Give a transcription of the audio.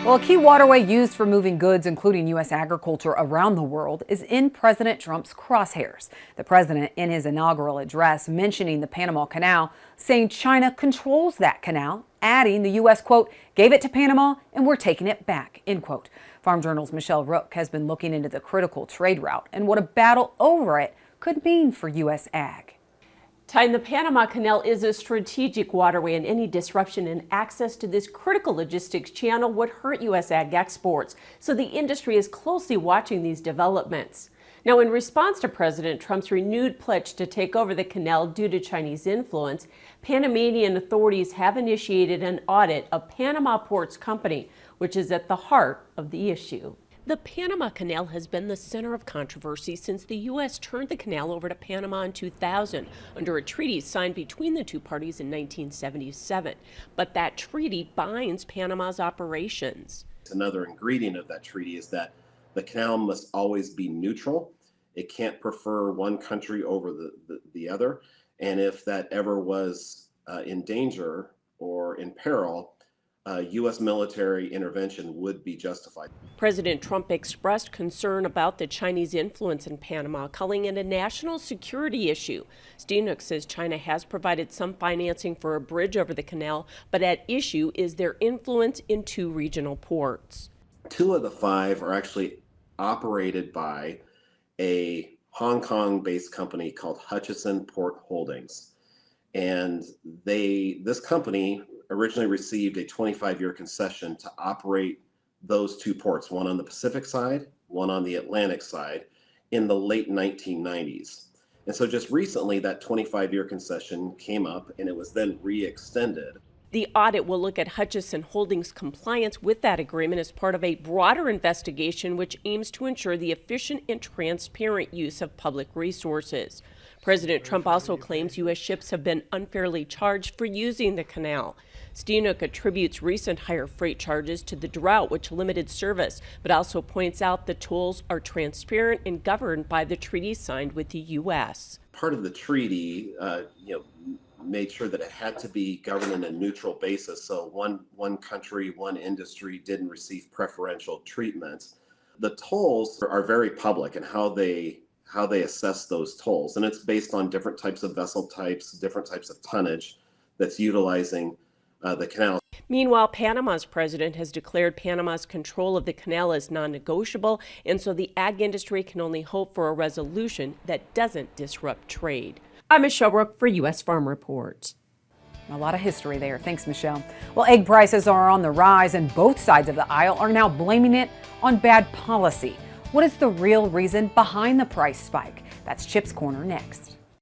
Well, a key waterway used for moving goods, including U.S. agriculture, around the world is in President Trump's crosshairs. The president, in his inaugural address, mentioning the Panama Canal, saying China controls that canal, adding the U.S., quote, gave it to Panama and we're taking it back, end quote. Farm Journal's Michelle Rook has been looking into the critical trade route and what a battle over it could mean for U.S. ag. Tying the Panama Canal is a strategic waterway, and any disruption in access to this critical logistics channel would hurt U.S. ag exports. So the industry is closely watching these developments. Now, in response to President Trump's renewed pledge to take over the canal due to Chinese influence, Panamanian authorities have initiated an audit of Panama Ports Company, which is at the heart of the issue. The Panama Canal has been the center of controversy since the U.S. turned the canal over to Panama in 2000 under a treaty signed between the two parties in 1977. But that treaty binds Panama's operations. Another ingredient of that treaty is that the canal must always be neutral. It can't prefer one country over the other. And if that ever was in danger or in peril, U.S. military intervention would be justified. President Trump expressed concern about the Chinese influence in Panama, calling it a national security issue. Steenhoek says China has provided some financing for a bridge over the canal, but at issue is their influence in two regional ports. 2 of the 5 are actually operated by a Hong Kong-based company called Hutchison Port Holdings. And this company originally received a 25-year concession to operate those 2 ports, one on the Pacific side, one on the Atlantic side, in the late 1990s. And so just recently, that 25-year concession came up and it was then re-extended. The audit will look at Hutchison Holdings' compliance with that agreement as part of a broader investigation which aims to ensure the efficient and transparent use of public resources. President Trump also claims U.S. ships have been unfairly charged for using the canal. Steenhoek attributes recent higher freight charges to the drought, which limited service, but also points out the tolls are transparent and governed by the treaty signed with the U.S. Part of the treaty, made sure that it had to be governed on a neutral basis, so one country, one industry didn't receive preferential treatment. The tolls are very public in how they assess those tolls, and it's based on different types of vessel types, different types of tonnage that's utilizing the canal. Meanwhile, Panama's president has declared Panama's control of the canal as non-negotiable, and so the ag industry can only hope for a resolution that doesn't disrupt trade. I'm Michelle Rook for U.S. Farm Report. A lot of history there. Thanks, Michelle. Well, egg prices are on the rise, and both sides of the aisle are now blaming it on bad policy. What is the real reason behind the price spike? That's Chip's Corner next.